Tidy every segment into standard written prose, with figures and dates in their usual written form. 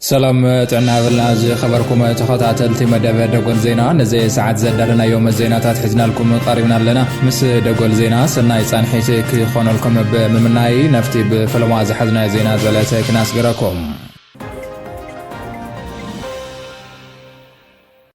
سلام تعنا بالله خبركم تخاطعتلتي مدبر دغول زينا نزي ساعات زدرنا يوم الزينات حجنا لكم قريبنا لنا مس دغول زينا سناي صانحيت كيخون لكم بممناي نفتي بفلماز حزنا زينا زلته كناس غركم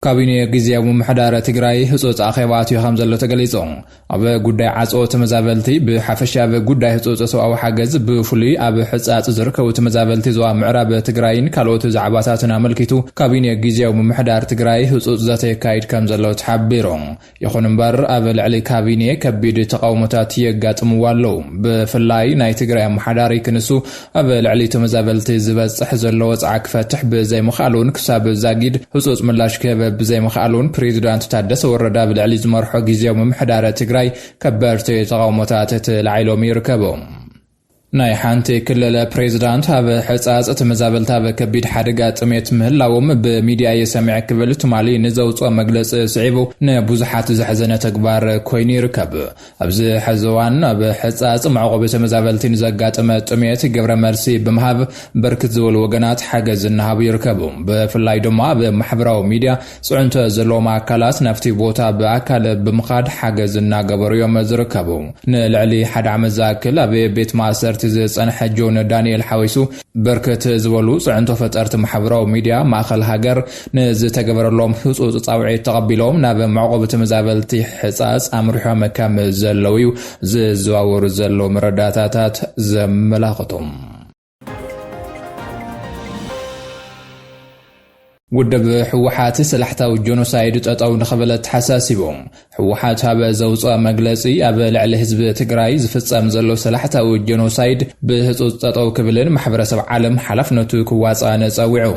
كابيني غزياو محدار تግራይ ህጾጽ አኺባቱ ይኸምዘሎ ተገሊጾም አበ ጉዳይ ዓጾ ተመዛበልቲ በሐፈሻ በጉዳይ ህጾጽ ሰው ሓገዝ በፍሊ አበ ሕጻጽ ዝርከው ተመዛበልቲ ዘዋ ምዕራብ ትግራይን ካልኦት ዛዕባታትን አመልኪቱ ካቢኔ غزياو محدار تግራይ ህጾጽ ዘተ ካይድ ከምዘሎ ተሓቢሮም ይኹን እምበር አበ ልዕሊ ካቢኔ ከቢድ ተቃውሞታት የጋጥምዋሎ በፍላይ ናይ ትግራይ محدار ይክንሱ አበ ልዕሊ ተመዛበልቲ ዝበጽሕ ዘሎ ወጽዓ ክፈትሕ በዘይ መኻሉን ክሳብ ዛጊድ ህጾጽ ምላሽ ከበ بزي مخالون بريزيدنت تادس وردا بالعلي زمرحو غزياو ممحدار تግራይ كبرت تقاومتات لعيلوم يركبهم ناي حانتي كلل بريزيدنت هذا حصاص تمزابلتا بكبيد حدقا طميت مهلاوم بميديا يسمع كبل تمالي نزوصو مغلص صعيبو نبوزحات زحزنه تكبار كوين يركب ابز حزوان بحصاص معقوب تمزابلتين زغاطمه طميت غبر مرسي بمهاب بركت زول وغنات حجز النهاب يركبوا بفلاي دما بمحبراو ميديا صعنت زلوما كلاس نفتي بوتا باكل بمخاد حجزنا غبريو مزركبوا نلعلي حد عمزاكل بيت ماسر تزصن حجون دانيال حويسو بركت زولو صعنتو فطرت محبراو ميديا ماخل هاجر نز تغبرلوم حصوص صاوعي تقبلوم ناب معقوب تمزابلتي حصاص امرحو مكام زلويو زواور زلو مرداتات زملاقتم ودب حوحات سلحتاو جنوسايد تطاو نخبلت حساسيبهم حوحات هبا زوصا مغلصي ابا لعل حزب تግራይ ዝፍጸም ዘሎ سلحتاو جنوسايد بهصوص تطاو كبلن محبرسب عالم حلفنቱ كواصا نصوعو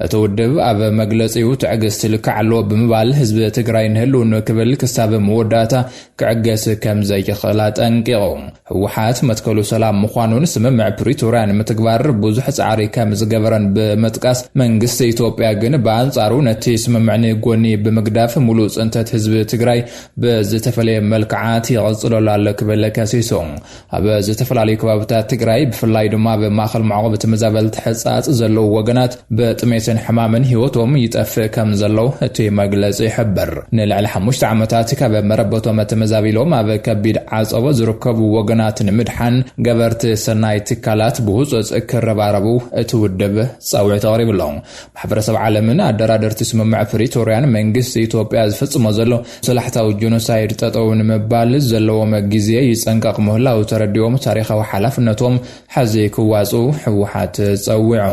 اتودب ابا مغلصيو تعغست لكعلو بمبال حزب تግራይ نهلون كبل كساب موداتا كعغس كم زي خلاط انقيقو حوحات متكلو سلام مخانون سممع بريتوريان متغبار بوزح صعري كم زغبرن بمطقاس منግስት ኢትዮጵያ بانصارو نتي سممعني غوني بمغداف مولو صنتت حزب تግራይ بزتفلي ملكعات يغصلو لالك بلكاسيسون ابا زتفلالي كبابታት تግራይ بفلاي دما بماخل معقوب تمزابلت حصاص زلو وغنات بطميتن حمامن هيوتوم يطف كم زلو اتي مغلص يحبر نلعل 5 عامታት كبمربوتو متمزابيلو ما بكبيد عصبو زركبو وغناتن مدحن غبرت سناي تكالات بوصص كرباربو اتودب صاوع تقريبلو محبرسب من አደራደርቲ ስምምዕ ፕሪቶሪያን መንግስት ኢትዮጵያ ዝፈጽሞ ዘሎ ሰላሕታው ጂኖሳይድ ተጠውን መባል ዘለዎ መግዚዜ ይጸንቀቅ ምህላው ተረዲዮም ታሪኻዊ ሓላፍነቶም ሓዚ ክዋጹ ሕወሓት ጸውዑ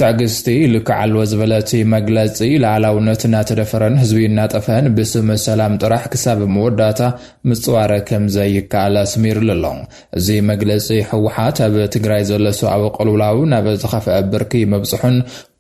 تعغستي لكعل وزبلتي مغلصي لعلاونتنا تدفرن حزبينا طفن بسم السلام طرح كساب موداتا مصواره كم زي كالا سمير للون زي مغلصي حوحات بتግራይ ዘሎ ሰው قلولاو نابزخف بركي مبصحن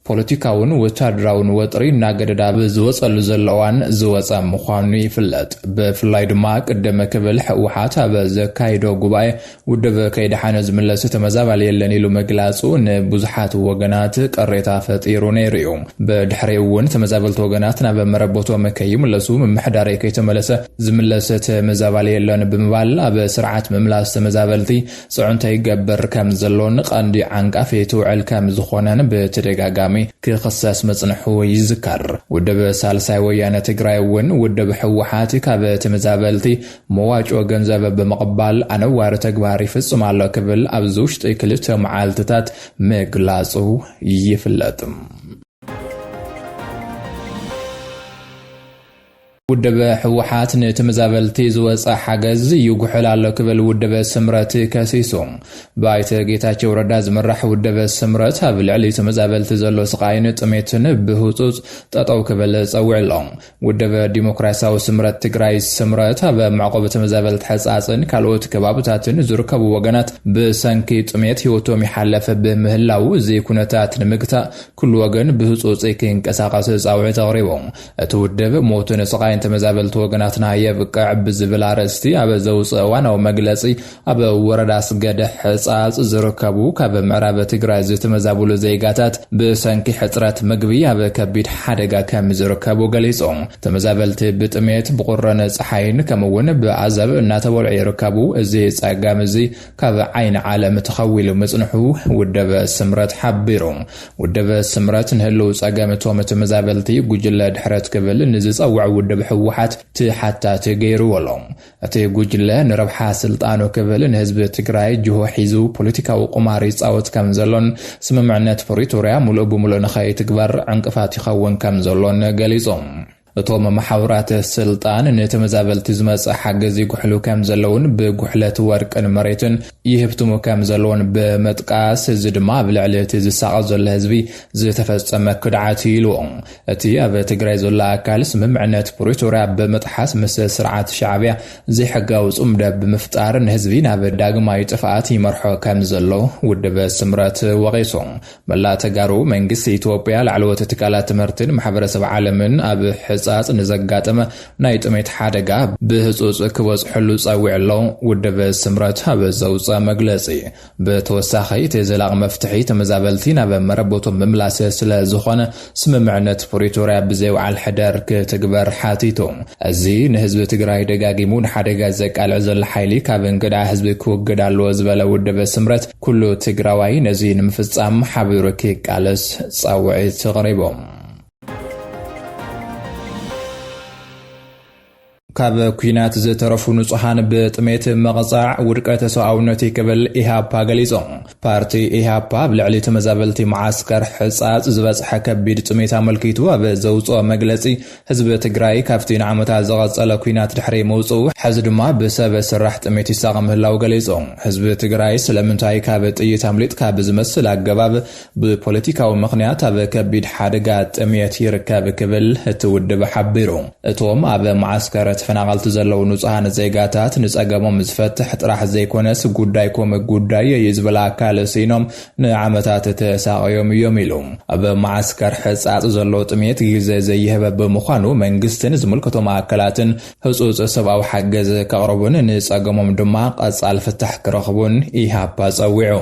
ፖለቲካውን ወታደራውን ወጥሪ ናገደዳ በዝወጸሉ ዘለዋን ዝወጻ ምዃኑ ይፍለጥ በፍላይ ድማ ቀደመ ከበል ሕወሓት በዘካይዶ ጉባኤ ውድበ ከይደሓነ ዝምለስ ተመዛባል የለን ኢሉ መግላጹ ንብዙሓት ወገናት ቀሬታ ፈጢሩ ነይሩ በድሕሪውን ተመዛበልት ወገናት ናብ መረቦቶ መከይም ለሱ ምሕዳር ከይተመለሰ ዝምለሰ ተመዛባል የለን ብምባል ኣብ ስርዓት መምላስ ተመዛበልቲ ጽዑንተይ ገበር ከም ዘሎን ቀንዲ ዓንቃፌቱ ዕል ከም ዝኾነን በተደጋጋሚ كخصاص مصنحو يذكر ودب سالساي ويانه تግራይ ውን ودب حوحات ካብ ተመዛበልቲ መዋጮ ገንዘብ በመቀበል አንዋር ተግባር ይፈጽማሉ ከብል አብዙሽት ክልተ መዓልታት መግላጹ ይፍለጥም ودب حوحات نتمزابلتي زوصا حجز يغحلالو كبل ودب سمرت كاسيسوم بايت ጌታቸው ረዳ ዝመራሕ ودب سمرت بالعلي تمزابلتي زلو سقاين طميتن بهصوص ططاو كبل صوعلون ودب ديمقراሲያዊ سمرت تግራይ سمرت بمعقوب تمزابلت حصاصن ካልኦት ከባብታትን ዝርከቡ ወገናት በሰንኪ ጥሜት ህይወቶም ይሐለፈ በመህላው ዘይ ኩነታት ንምግታ ኩሉ ወገን በህصوص ከንቀሳቀስ ጻውዕ ተቅሪቦም እተወደበ ሞትን ስቃይን ተመዛበልቲ ወገናትና የብቅዕ ብዝብል አርእስቲ ኣብ ዘውፅአ ዋናው መግለጺ ኣብ ወረዳ ስገደ ሕጻጽ ዝርከቡ ካብ ምዕራብ ትግራይ ዝተመዛበሉ ዜጋታት ብሰንኪ ሕጽረት ምግቢ ኣብ ከቢድ ሓደጋ ከም ዝርከቡ ገሊጾም ተመዛበልቲ ብጥሜት ብቁረነ ፀሓይን ከምውን ብኣዘብ እናተበልዑ ይርከቡ እዚ ጸጋም እዚ ካብ ዓይን ዓለም ተኸዊሉ መጽንሑ ውደበ ስምረት ሓቢሮም ውደበ ስምረት ንህልው ጸጋምቶም ተመዛበልቲ ጉጅለ ድሕረት ክብል ንዝጸውዕ ውድብ ሕወሓት ትሓታት ገይሩዎሎም እቲ ጉጅለ ንረብሓ ስልጣኑ ክብል ንህዝቢ ትግራይ ጅሆ ሒዙ ፖለቲካዊ ቁማር ይጻወት ከም ዘሎን ስምምዕነት ፕሪቶሪያ ሙሉእ ብሙሉእ ንኸይትግበር ዕንቅፋት ይኸውን ከም ዘሎን ገሊጾም እቶም ማሕበራት ስልጣን ንተመዛበልቲ ዝመጽእ ሓገዝ ይጉሕሉ ከም ዘለውን ብጉሕለት ወርቅን መሬትን ይህብትሙ ከም ዘለውን በመጥቃስ እዚ ድማ ኣብ ልዕሊ እቲ ዝሳቐል ዘሎ ህዝቢ ዝተፈጸመ ክድዓት ኢሉዎም እቲ ኣብ ትግራይ ዘሎ ኣካል ስምምዕነት ፕሪቶሪያ በመጥሓስ ምስ ስርዓት ሻዕብያ ዘይሕጋዊ ጽምደ ብምፍጣር ንህዝቢ ናብ ዳግማይ ጥፍኣት ይመርሖ ከም ዘሎ ውድበ ስምረት ወቒሶም መላእ ተጋሩ መንግስቲ ኢትዮጵያ ላዕለዎት ትካላት ትምህርትን ማሕበረሰብ ዓለምን ኣብ ሕጻጽ ንዘጋጠመ ናይ ጥሜት ሓደጋ ብህጹጽ ክበጽሕሉ ጸዊዕሎ ውድበ ስምረት ኣብ ዘውፅአ መግለጺ ብተወሳኺ እቲ ዘላቕ መፍትሒ ተመዛበልቲ ናብ መረቦቶም ምምላስ ስለ ዝኾነ ስምምዕነት ፕሪቶሪያ ብዘይወዓል ሕዳር ክትግበር ሓቲቱ እዚ ንህዝቢ ትግራይ ደጋጊሙ ንሓደጋ ዘቃልዕ ዘሎ ሓይሊ ካብ እንግዳ ህዝቢ ክውግድ ኣለዎ ዝበለ ውድበ ስምረት ኩሉ ትግራዋይ ነዚ ንምፍጻም ሓቢሩ ክቃለስ ጻውዒት ቀሪቦም ካብ ኩናት ዝተረፉ ንጹሃን ብጥሜት መቕጻዕ ውድቀት ሰብኣውነት ይክብል ኢሃፓ ገሊጾም ፓርቲ ኢሃፓ ብልዕሊ ተመዛበልቲ ማዓስከር ሕጻጽ ዝበጽሐ ከቢድ ጥሜት ኣመልኪቱ ኣብ ዘውፅኦ መግለጺ ህዝቢ ትግራይ ካብቲ ንዓመታት ዝቐጸለ ኩናት ድሕሪ መውጽኡ ሕዚ ድማ ብሰብ ስራሕ ጥሜት ይሳቐ ምህላው ገሊጾም ህዝቢ ትግራይ ስለምንታይ ካብ ጥይት ኣምሊጥካ ብዝመስል ኣገባብ ብፖለቲካዊ ምኽንያት ኣብ ከቢድ ሓደጋ ጥሜት ይርከብ ክብል እቲ ውድብ ሓቢሩ እቶም ኣብ ማዓስከር ተፈናቀልቲ ዘለው ንጹሃን ዜጋታት ንጸገሞም ዝፈትሕ ጥራሕ ዘይኮነስ ጉዳይኮም ጉዳይ ይዝብል ኣካል ሲኖም ንዓመታት ተሳቀዮም እዮም ኢሎም ኣብ ማዓስከር ሕጻጽ ዘሎ ጥሜት ግዜ ዘይህበ ብምዃኑ መንግስትን ዝምልከቶም ኣካላትን ህጹጽ ሰብኣዊ ሓገዝ ከቕርቡን ንጸገሞም ድማ ቀጻል ፍትሕ ክረኽቡን ኢሃፓ ጸዊዑ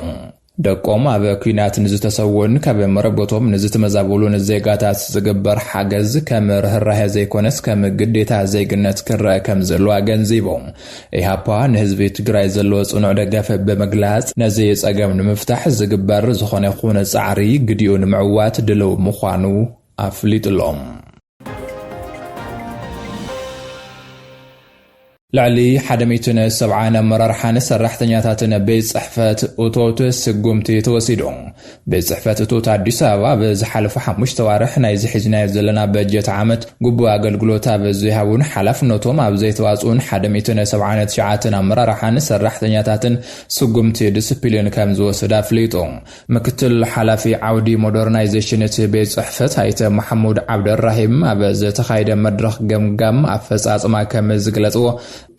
ደቆም ኣብ ኩናት ንዝተሰውን ካብ መረቦቶም ንዝተመዛበሉ ዜጋታት ዝግበር ሓገዝ ከም ርህራሄ ዘይኮነስ ከም ግዴታ ዘይግነት ክረአ ከም ዘሎ ገንዚቦም ኢሃፓ ንህዝቢ ትግራይ ዘለዎ ጽኑዕ ደገፍ ብምግላጽ ነዚ ጸገም ንምፍታሕ ዝግበር ዝኾነ ይኹን ጻዕሪ ግዲኡ ንምዕዋት ድልው ምዃኑ ኣፍሊጡሎም لعلي حدميتنا سبعان مرارحان سرحتنياتاتنا بيت صحفات أوتوت سقومتي توسيدون بيت صحفات أوتوت عديساوا بزحالف حموش توارح نايز حجنا يزلنا بجيت عامت قبوا أقلقلوتا بزيهاون حلف نوتوم أبزيت واسون حدميتنا سبعان تشعاتنا مرارحان سرحتنياتاتن سقومتي ديسبلين كامزو سدافليتون مكتل حلفي عودي مودرنايزيشن بيت صحفات هايت محمود عبد الرحيم أبزيت خايد مدرخ قم أفساس ما كمزقلتو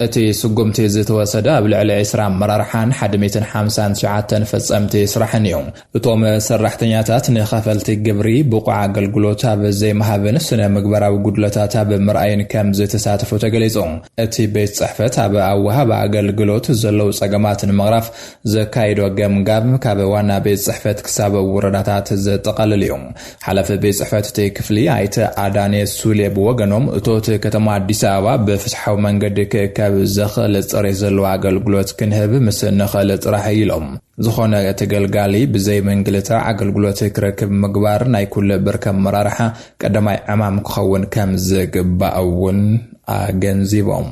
እቲ ስጉምቲ ዝተወሰደ ኣብ ልዕሊ 20 መራርሓን 159 ፈጸምቲ ስራሕን እዮም እቶም ሰራሕተኛታት ንኸፈልቲ ግብሪ ብቑዕ ኣገልግሎት ኣብ ዘይመሃብን ስነ ምግባራዊ ጉድለታት ኣብ ምርኣይን ከም ዝተሳተፉ ተገሊጾም እቲ ቤት ጽሕፈት ኣብ ኣወሃብ ኣገልግሎት ዘለው ጸገማትን ምቕራፍ ዘካይዶ ገምጋም ካብ ዋና ቤት ጽሕፈት ክሳብ ወረዳታት ዘጠቓልል እዮም ሓላፊ ቤት ጽሕፈት እቲ ክፍሊ ኣይተ ኣዳኔ ሱሌ ብወገኖም እቶት ከተማ አዲስ አበባ በፍትሓዊ መንገዲ ካብ ዘኽእል ጽሬት ዘለዎ ኣገልግሎት ክንህብ ምስ ንኽእል ጥራሕ ኢሎም ዝኾነ ተገልጋሊ ብዘይ መንግልታ ኣገልግሎት ክረክብ ምግባር ናይ ኩሉ ብርከም መራርሓ ቀዳማይ ዕማም ክኸውን ከም ዝግባእውን ኣገንዚቦም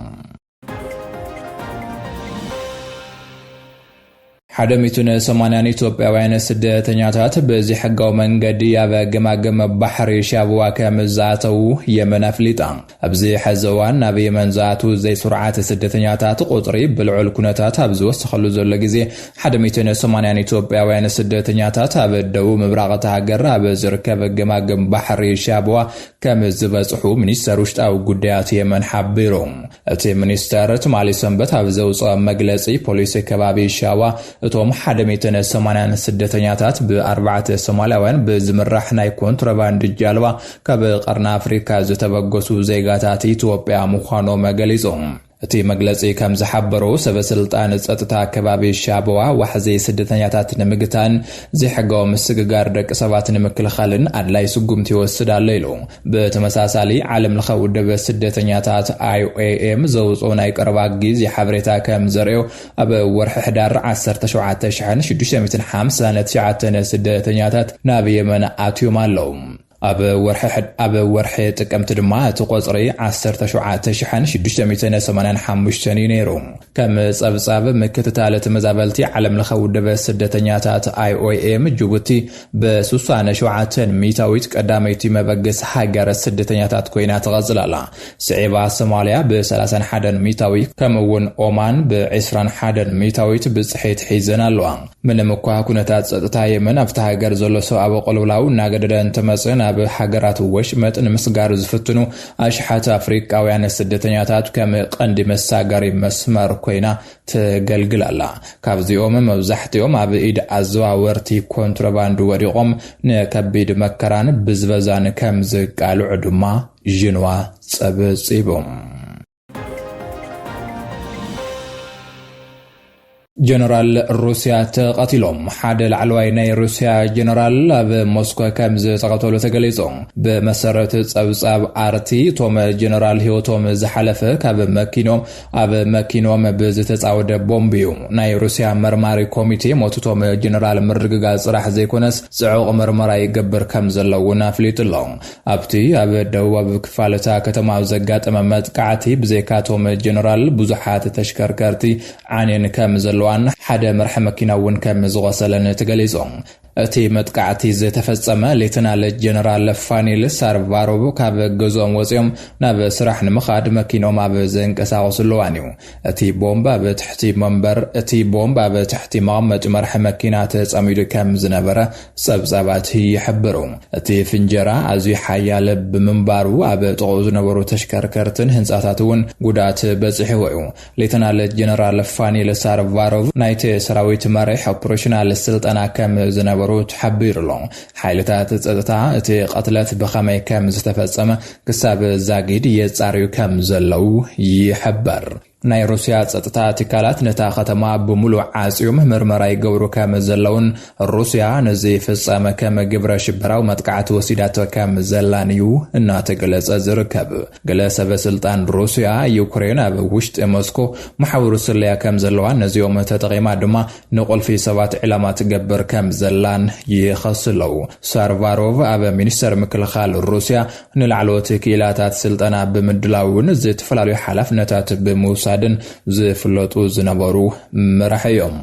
حدميتنا سمانان إثيوبياوያን ስደተኛታት በዚ ሕጋዊ መንገዲ ኣብ ገማገም ባሕሪ ሻብዋ ከምዛተው የመን ኣፍሊጣ ኣብዚ ሕዘዋን ኣብ የመን ዛቱ ዘይ ስርዓት ስደተኛታት ቁጥሪ ብልዑል ኩነታት ኣብ ዝወሰኸሉ ዘሎ ግዜ حدميتنا سمانان إثيوبياوያን ስደተኛታት ኣብ ደቡብ ምብራቕ ሃገር ኣብ ዝርከብ ገማገም ባሕሪ ሻብዋ ከም ዝበጽሑ ሚኒስተር ውሽጣዊ ጉዳያት የመን ሓቢሮም እቲ ሚኒስተር ትማሊ ሰንበት ኣብ ዘውፅኦ መግለጺ ፖሊስ ከባቢ ሻዋ እቶም 180 ስደተኛታት ብ4 ሶማሊያውያን ብዝምራሕ ናይ ኮንትራባንድ ጃልባ ካብ ቀርና አፍሪካ ዝተበገሱ ዜጋታት ኢትዮጵያ ምዃኖም ገሊጾም እቲ መግለጺ ከም ዝሓበሩ ሰበስልጣን ጸጥታ ከባቢ ሻበዋ ዋሕዚ ስደተኛታት ንምግታን ዝሕጋው ምስግጋር ደቂ ሰባት ንምክልኻልን ኣድላይ ስጉምቲ ይወስድ ኣሎ ኢሉ ብተመሳሳሊ ዓለም ለኸ ውድብ ስደተኛታት IOM ዘውጽኦ ናይ ቀረባ ግዜ ሓበሬታ ከም ዘርእዮ ኣብ ወርሒ ሕዳር 17659 ስደተኛታት ናብ የመን ኣትዮም ኣለዉ ኣብ ወርሒ ጥቅምቲ ድማ እቲ ቁጽሪ 17685 ነይሩ ከም ጸብጻብ ምክትታል ተመዛበልቲ ዓለም ለኸ ውድብ ስደተኛታት IOM ጅቡቲ ብ67 ሚታዊት ቀዳመይቲ መበገስ ሃገር ስደተኛታት ኮይና ትቐጽላላ ስዒባ ሶማልያ ብ31 ሚታዊ ከምውን ኦማን ብ21 ሚታዊት ብጽሒት ሒዘን ኣለዋ ምንም እኳ ኩነታት ጸጥታ የመን ኣብታ ሃገር ዘሎ ሰብኣዊ ቁልውላው እናገደደን ተመጽን ኣብ ሃገራት ወሽመጥ ንምስጋር ዝፍትኑ ኣሽሓት አፍሪካውያን ስደተኛታት ከም ቀንዲ መሳጋሪ መስመር ኮይና ትገልግላላ ካብዚኦም መብዛሕትኦም ኣብ ኢድ ኣዘዋወርቲ ኮንትራባንድ ወዲቖም ንከቢድ መከራን ብዝበዛን ከም ዝቃልዑ ድማ ዥንዋ ጸብጺቦም ጀነራል ሩሲያ ተቀቲሎም ሓደ ላዕለዋይ ናይ ሩሲያ ጀነራል ኣብ ሞስኮ ከም ዝተቀተሉ ተገሊጾም በመሰረት ጸብጻብ አርቲ ቶም ጀነራል ህይወቶም ዝሓለፈ ካብ መኪኖም ብዝተጻወደ ቦምቢዩ ናይ ሩሲያ መርማሪ ኮሚቴ ሞቱቶም ጀነራል ምርግጋጽ ጽራሕ ዘይኮነስ ጽዑቕ ምርመራ ይገብር ከም ዘለውና ኣፍሊጡሎም ኣብቲ ኣብ ደቡብ ክፋለታ ከተማ ዘጋጠመ መጥቃዕቲ ብዘይካቶም ጀነራል ብዙሓት ተሽከርከርቲ ዓኔን ከም ዘሎ ሓደ መርሐ መኪናውን ከም ዝቆሰለን ተገሊጾም እቲ መጥቃዕቲ ዝተፈጸመ ሌተናል ጀነራል ፋኒል ሳርቫሮቭ ካብ ገዞም ወጽዮም ናብ ስራሕ ንምኻድ መኪኖም ኣብ ዘንቀሳቐስሉ ዋንዩ እቲ ቦምብ ኣብ ትሕቲ መቐመጢ መርሐ መኪና ተጸሚዱ ከም ዝነበረ ጸብጻባት ይሕብሩ እቲ ፍንጀራ ኣዝዩ ሓያል ብምንባሩ ኣብ ጥቕኡ ዝነበሩ ተሽከርከርትን ህንጻታት እውን ጉዳት በጽሒዎ እዩ ሌተናል ጀነራል ፋኒል ሳርቫሮቭ ናይቲ ሰራዊት መሪሕ ኦፕሬሽናል ስልጠና ከም ዝነበሩ ተሓቢሩሎ ሓይልታት ጸጥታ እቲ ቀትለት ብኸመይ ከም ዝተፈጸመ ክሳብ ዛጊድ የጻርዩ ከም ዘለው ይሕበር ናይ ሩሲያ ጸጥታ ትካላት ነታ ከተማ ብሙሉእ ዓጽዮም ምርመራ ይገብሩ ከም ዘለውን ሩሲያ ነዚ ፍጻመ ከም ግብረ ሽበራዊ መጥቃዕቲ ወሲዳቶ ከም ዘላን እዩ እናተገለጸ ዝርከብ ገለ ሰበስልጣን ሩሲያ ዩክሬን ኣብ ውሽጢ ሞስኮ መሓውሩ ስለያ ከም ዘለዋን ነዚኦም ተጠቒማ ድማ ንቁልፊ ሰባት ዕላማ ትገብር ከም ዘላን ይኸስለው ሳርቫሮቭ ኣብ ሚኒስተር ምክልኻል ሩሲያ ንላዕለዎት ክኢላታት ስልጠና ብምድላውን ዝተፈላለዩ ሓላፍነታት ብምውሳድ ዝፍለጡ ዝነበሩ መራሕዮም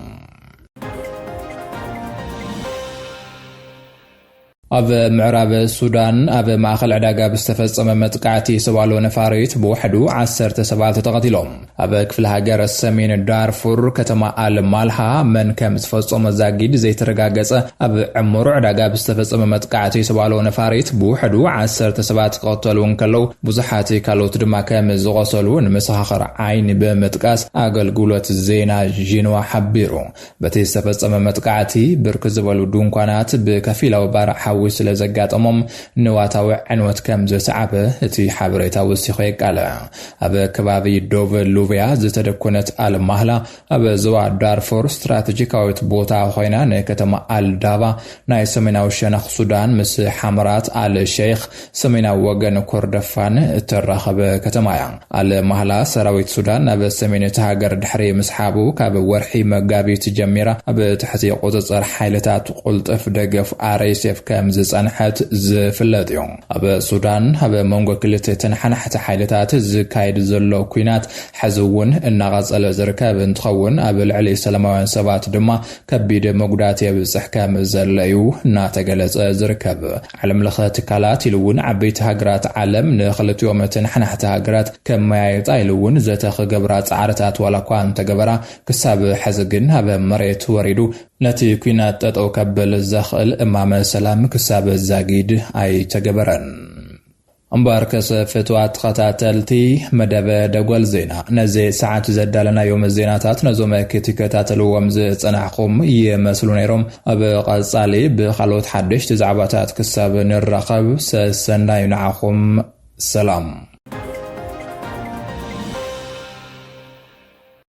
ኣብ ምዕራብ ሱዳን ኣብ ማእኸል ዕዳጋ ዝተፈጸመ መጥቃዕቲ ሰብኣሎ ነፋሪት ብውሕዱ 10 ሰባት ተቐቲሎም ኣብ ክፍለ ሃገር ሰሜን ዳርፉር ከተማ አልማልሃ መን ከም ዝፈጸመ ዛጊድ ዘይተረጋገጸ ኣብ ዕሙር ዕዳጋ ዝተፈጸመ መጥቃዕቲ ሰብኣሎ ነፋሪት ብውሕዱ 10 ሰባት ተቐተሉ እንከለው ብዙሓት ካልኦት ድማ ከም ዝቆሰሉ ንመሰኻኽር ዓይኒ ብምጥቃስ ኣገልግሎት ዜና ዢንዋ ሓቢሩ በቲ ዝተፈጸመ መጥቃዕቲ ብርክ ዝበሉ ድንኳናት ብከፊላዊ ባርዕ ስለ ዘጋጠሞም ንዋታዊ ዕንወት ከም ዘሰዓበ እቲ ሓበሬታ ወሲኹ የቃልዕ ኣብ ከባቢ ዶቭ ሉቪያ ዝተደኮነት አልማህላ ኣብ ዞባ ዳርፉር ስትራቴጂካዊት ቦታ ኮይና ንከተማ አልዳባ ናይ ሰሜናዊ ሸነኽ ሱዳን ምስ ሓምራት አልሼኽ ሰሜናዊ ወገን ኮርደፋን እተራኸበ ከተማ እያ አልማህላ ሰራዊት ሱዳን ኣብ ሰሜን ሃገር ድሕሪ ምስሓቡ ካብ ወርሒ መጋቢት ጀሚራ ኣብ ትሕቲ ቁጽጽር ሓይልታት ቁልጥፍ ደገፍ RSF ከም ዝጸንሐት ዝፍለጥ እዩ ኣብ ሱዳን ኣብ መንጎ ክልተ ተንሓናሕቲ ሓይልታት ዝካየድ ዘሎ ኩናት ሕዝውን እናቐጸለ ዝርከብ እንትኸውን ኣብ ልዕሊ ሰላማውያን ሰባት ድማ ከቢድ መጉዳት የብጽሕ ከም ዘለዩ እናተገለጸ ዝርከብ ዓለም ለኸ ትካላት ኢሉውን ዓበይቲ ሃገራት ዓለም ንኽልቲኦም ተንሓናሕቲ ሃገራት ከም መያየጣ ኢሉውን ዘተኽገብራ ጻዕርታት ዋላኳ እንተገበራ ክሳብ ሕዚ ግን ኣብ መሬት ወሪዱ ነቲ ኩናት ጠጠው ከብል ዘኽእል እማመ ሰላም ክሳብ ዛጊድ ኣይተገበረን أمبار كسفتوات خطاتلتي مدبة دقوال زينا نزي ساعات زدالنا يوم الزيناتات نزوم كتكتات الومز تنعقم يمسلون يروم أبقى صالي بخلوت حدش تزعباتات كساب نرقب سسنا ينعقم سلام